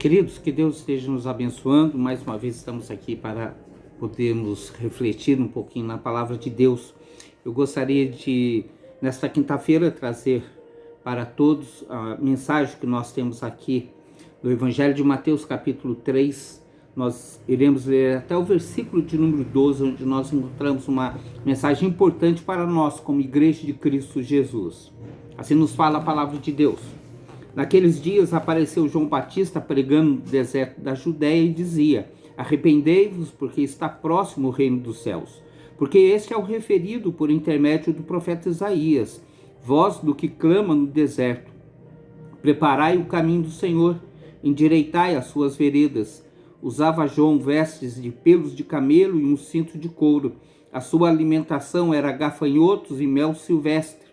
Queridos, que Deus esteja nos abençoando. Mais uma vez estamos aqui para podermos refletir um pouquinho na palavra de Deus. Eu gostaria de, nesta quinta-feira, trazer para todos a mensagem que nós temos aqui do Evangelho de Mateus, capítulo 3. Nós iremos ler até o versículo de número 12, onde nós encontramos uma mensagem importante para nós, como Igreja de Cristo Jesus. Assim nos fala a palavra de Deus. Naqueles dias apareceu João Batista pregando no deserto da Judéia e dizia: arrependei-vos, porque está próximo o reino dos céus. Porque este é o referido por intermédio do profeta Isaías, voz do que clama no deserto: preparai o caminho do Senhor, endireitai as suas veredas. Usava João vestes de pelos de camelo e um cinto de couro. A sua alimentação era gafanhotos e mel silvestre.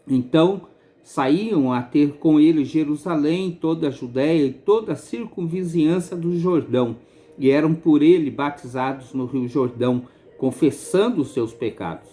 Então saíam a ter com ele Jerusalém, toda a Judéia e toda a circunvizinhança do Jordão, e eram por ele batizados no rio Jordão, confessando os seus pecados.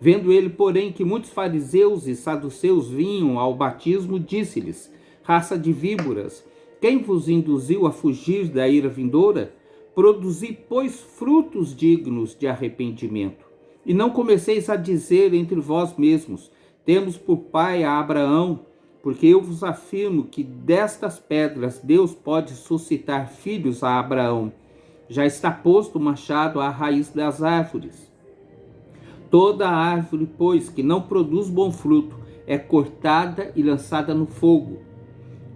Vendo ele, porém, que muitos fariseus e saduceus vinham ao batismo, disse-lhes: raça de víboras, quem vos induziu a fugir da ira vindoura? Produzi, pois, frutos dignos de arrependimento. E não comeceis a dizer entre vós mesmos: temos por pai a Abraão, porque eu vos afirmo que destas pedras Deus pode suscitar filhos a Abraão. Já está posto o machado à raiz das árvores. Toda árvore, pois, que não produz bom fruto, é cortada e lançada no fogo.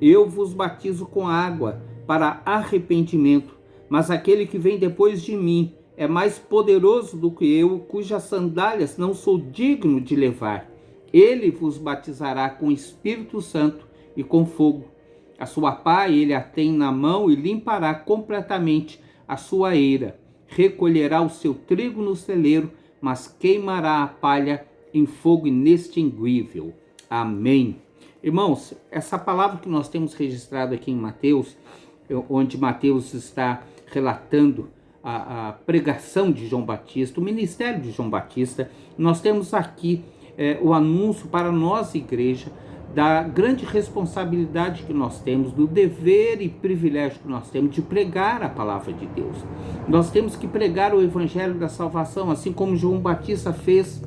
Eu vos batizo com água para arrependimento, mas aquele que vem depois de mim é mais poderoso do que eu, cujas sandálias não sou digno de levar. Ele vos batizará com o Espírito Santo e com fogo. A sua pá ele a tem na mão e limpará completamente a sua eira. Recolherá o seu trigo no celeiro, mas queimará a palha em fogo inextinguível. Amém. Irmãos, essa palavra que nós temos registrado aqui em Mateus, onde Mateus está relatando a pregação de João Batista, o ministério de João Batista, nós temos aqui o anúncio para nós, igreja, da grande responsabilidade que nós temos, do dever e privilégio que nós temos de pregar a palavra de Deus. Nós temos que pregar o evangelho da salvação, assim como João Batista fez.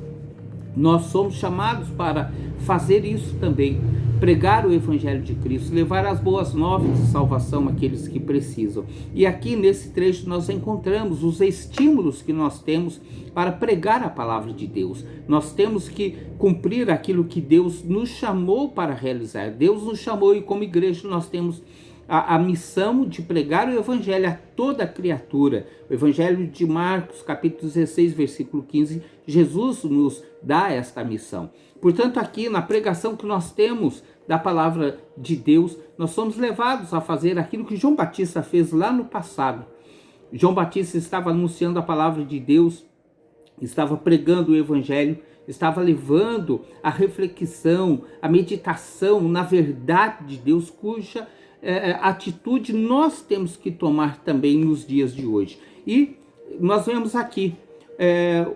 Nós somos chamados para fazer isso também, pregar o evangelho de Cristo, levar as boas novas de salvação àqueles que precisam. E aqui nesse trecho nós encontramos os estímulos que nós temos para pregar a palavra de Deus. Nós temos que cumprir aquilo que Deus nos chamou para realizar. Deus nos chamou e como igreja nós temos a missão de pregar o evangelho a toda criatura. O evangelho de Marcos, capítulo 16, versículo 15, Jesus nos dá esta missão. Portanto, aqui na pregação que nós temos da palavra de Deus, nós somos levados a fazer aquilo que João Batista fez lá no passado. João Batista estava anunciando a palavra de Deus, estava pregando o evangelho, estava levando a reflexão, a meditação na verdade de Deus, cuja atitude nós temos que tomar também nos dias de hoje. E nós vemos aqui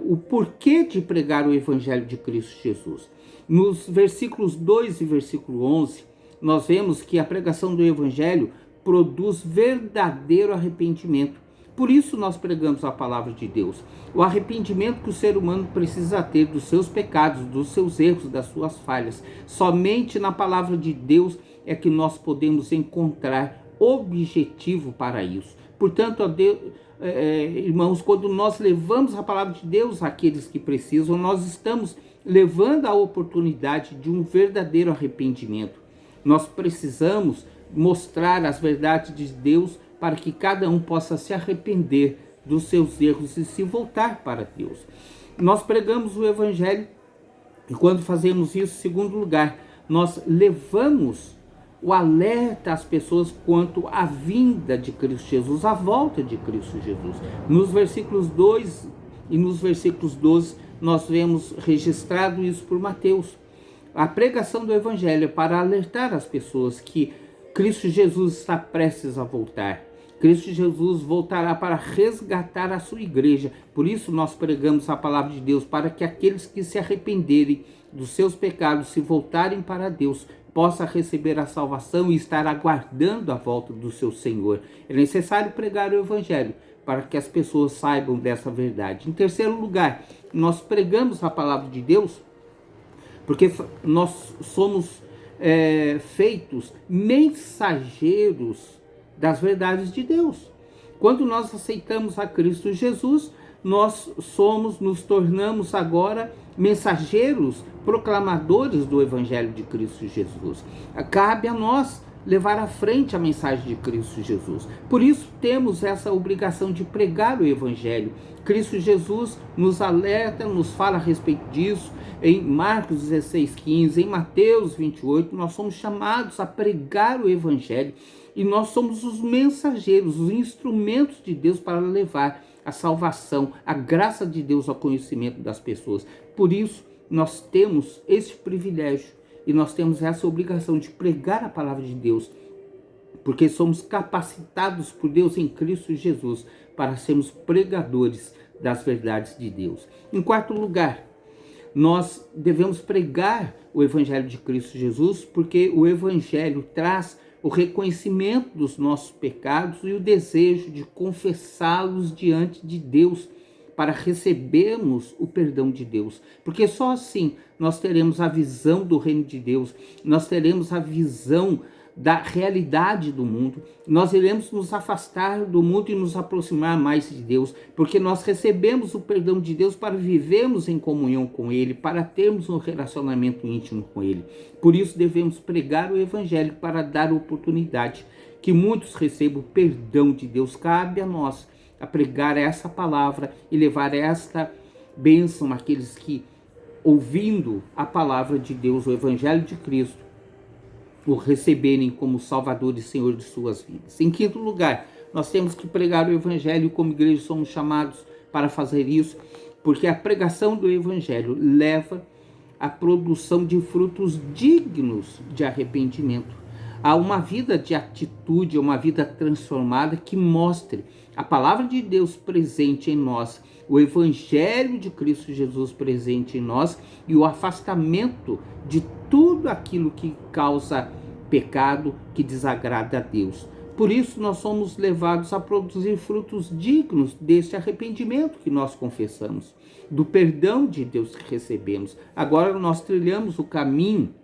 o porquê de pregar o evangelho de Cristo Jesus. Nos versículos 2 e versículo 11, nós vemos que a pregação do evangelho produz verdadeiro arrependimento. Por isso nós pregamos a palavra de Deus. O arrependimento que o ser humano precisa ter dos seus pecados, dos seus erros, das suas falhas. Somente na palavra de Deus é que nós podemos encontrar objetivo para isso. Portanto, irmãos, quando nós levamos a palavra de Deus àqueles que precisam, nós estamos levando a oportunidade de um verdadeiro arrependimento. Nós precisamos mostrar as verdades de Deus para que cada um possa se arrepender dos seus erros e se voltar para Deus. Nós pregamos o evangelho e quando fazemos isso, em segundo lugar, nós levamos o alerta às pessoas quanto à vinda de Cristo Jesus, à volta de Cristo Jesus. Nos versículos 2 e nos versículos 12, nós vemos registrado isso por Mateus. A pregação do evangelho é para alertar as pessoas que Cristo Jesus está prestes a voltar. Cristo Jesus voltará para resgatar a sua igreja. Por isso nós pregamos a palavra de Deus, para que aqueles que se arrependerem dos seus pecados, se voltarem para Deus, possa receber a salvação e estar aguardando a volta do seu Senhor. É necessário pregar o Evangelho para que as pessoas saibam dessa verdade. Em terceiro lugar, nós pregamos a palavra de Deus porque nós somos feitos mensageiros das verdades de Deus. Quando nós aceitamos a Cristo Jesus, nós nos tornamos agora mensageiros, proclamadores do Evangelho de Cristo Jesus. Cabe a nós levar à frente a mensagem de Cristo Jesus. Por isso temos essa obrigação de pregar o Evangelho. Cristo Jesus nos alerta, nos fala a respeito disso em Marcos 16:15, em Mateus 28, nós somos chamados a pregar o Evangelho e nós somos os mensageiros, os instrumentos de Deus para levar a salvação, a graça de Deus ao conhecimento das pessoas. Por isso, nós temos esse privilégio e nós temos essa obrigação de pregar a palavra de Deus, porque somos capacitados por Deus em Cristo Jesus para sermos pregadores das verdades de Deus. Em quarto lugar, nós devemos pregar o Evangelho de Cristo Jesus, porque o Evangelho traz o reconhecimento dos nossos pecados e o desejo de confessá-los diante de Deus, para recebermos o perdão de Deus. Porque só assim nós teremos a visão do reino de Deus, nós teremos a visão da realidade do mundo, nós iremos nos afastar do mundo e nos aproximar mais de Deus, porque nós recebemos o perdão de Deus para vivermos em comunhão com Ele, para termos um relacionamento íntimo com Ele. Por isso devemos pregar o Evangelho para dar oportunidade que muitos recebam o perdão de Deus. Cabe a nós a pregar essa palavra e levar esta bênção àqueles que, ouvindo a palavra de Deus, o Evangelho de Cristo, o receberem como Salvador e Senhor de suas vidas. Em quinto lugar, nós temos que pregar o Evangelho, e como igreja somos chamados para fazer isso, porque a pregação do Evangelho leva à produção de frutos dignos de arrependimento, a uma vida de atitude, a uma vida transformada que mostre a palavra de Deus presente em nós, o Evangelho de Cristo Jesus presente em nós e o afastamento de tudo aquilo que causa pecado, que desagrada a Deus. Por isso nós somos levados a produzir frutos dignos deste arrependimento que nós confessamos, do perdão de Deus que recebemos. Agora nós trilhamos o caminho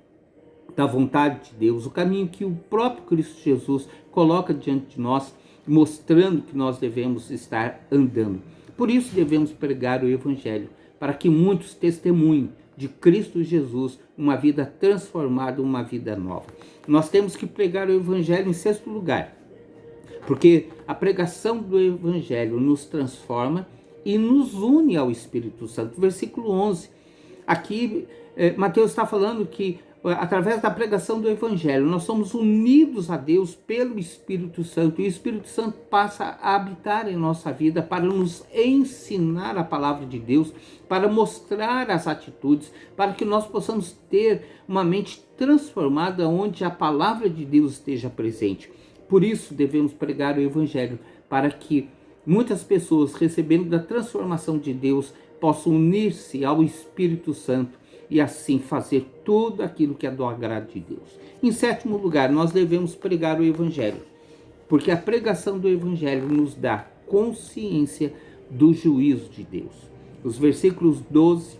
da vontade de Deus, o caminho que o próprio Cristo Jesus coloca diante de nós, mostrando que nós devemos estar andando. Por isso devemos pregar o Evangelho, para que muitos testemunhem de Cristo Jesus, uma vida transformada, uma vida nova. Nós temos que pregar o Evangelho em sexto lugar, porque a pregação do Evangelho nos transforma e nos une ao Espírito Santo. Versículo 11, aqui Mateus está falando que através da pregação do Evangelho, nós somos unidos a Deus pelo Espírito Santo, e o Espírito Santo passa a habitar em nossa vida para nos ensinar a palavra de Deus, para mostrar as atitudes, para que nós possamos ter uma mente transformada onde a palavra de Deus esteja presente. Por isso devemos pregar o Evangelho, para que muitas pessoas, recebendo da transformação de Deus, possam unir-se ao Espírito Santo e assim fazer tudo aquilo que é do agrado de Deus. Em sétimo lugar, nós devemos pregar o Evangelho, porque a pregação do Evangelho nos dá consciência do juízo de Deus. Os versículos 12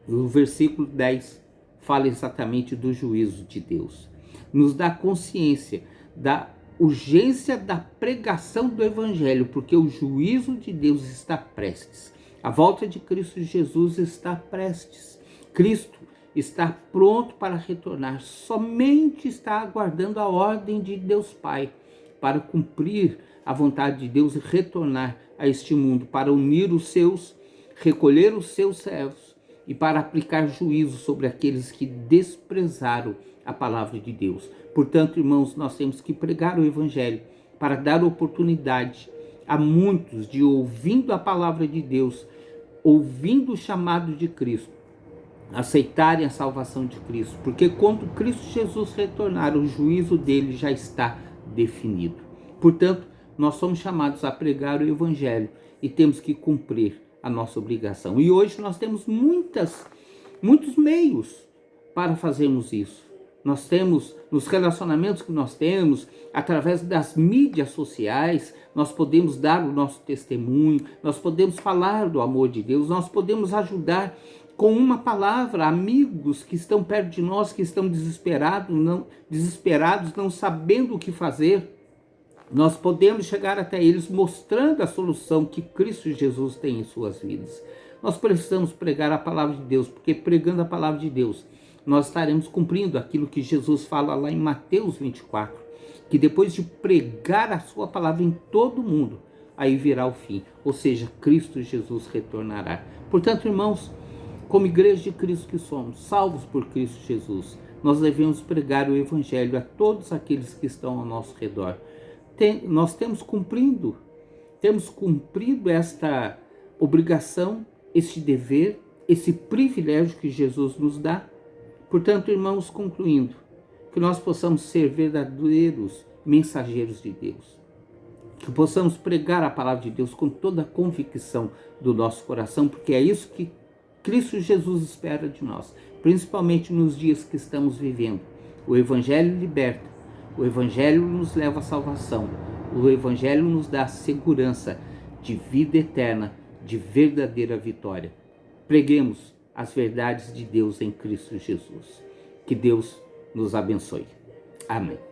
e o versículo 10 falam exatamente do juízo de Deus. Nos dá consciência da urgência da pregação do Evangelho, porque o juízo de Deus está prestes. A volta de Cristo Jesus está prestes. Cristo está pronto para retornar, somente está aguardando a ordem de Deus Pai para cumprir a vontade de Deus e retornar a este mundo, para unir os seus, recolher os seus servos e para aplicar juízo sobre aqueles que desprezaram a palavra de Deus. Portanto, irmãos, nós temos que pregar o Evangelho para dar oportunidade a muitos de, ouvindo a palavra de Deus, ouvindo o chamado de Cristo, aceitarem a salvação de Cristo, porque quando Cristo Jesus retornar, o juízo dele já está definido. Portanto, nós somos chamados a pregar o Evangelho e temos que cumprir a nossa obrigação. E hoje nós temos muitos meios para fazermos isso. nós temos, nos relacionamentos que nós temos, através das mídias sociais, nós podemos dar o nosso testemunho, nós podemos falar do amor de Deus, nós podemos ajudar com uma palavra amigos que estão perto de nós, que estão desesperados, não sabendo o que fazer. Nós podemos chegar até eles mostrando a solução que Cristo Jesus tem em suas vidas. Nós precisamos pregar a palavra de Deus, porque pregando a palavra de Deus, nós estaremos cumprindo aquilo que Jesus fala lá em Mateus 24, que depois de pregar a sua palavra em todo o mundo, aí virá o fim, ou seja, Cristo Jesus retornará. Portanto, irmãos, como igreja de Cristo que somos, salvos por Cristo Jesus, nós devemos pregar o Evangelho a todos aqueles que estão ao nosso redor. Nós temos cumprido esta obrigação, este dever, esse privilégio que Jesus nos dá. Portanto, irmãos, concluindo, que nós possamos ser verdadeiros mensageiros de Deus, que possamos pregar a palavra de Deus com toda a convicção do nosso coração, porque é isso que Cristo Jesus espera de nós, principalmente nos dias que estamos vivendo. O Evangelho liberta, o Evangelho nos leva à salvação, o Evangelho nos dá segurança de vida eterna, de verdadeira vitória. Preguemos as verdades de Deus em Cristo Jesus. Que Deus nos abençoe. Amém.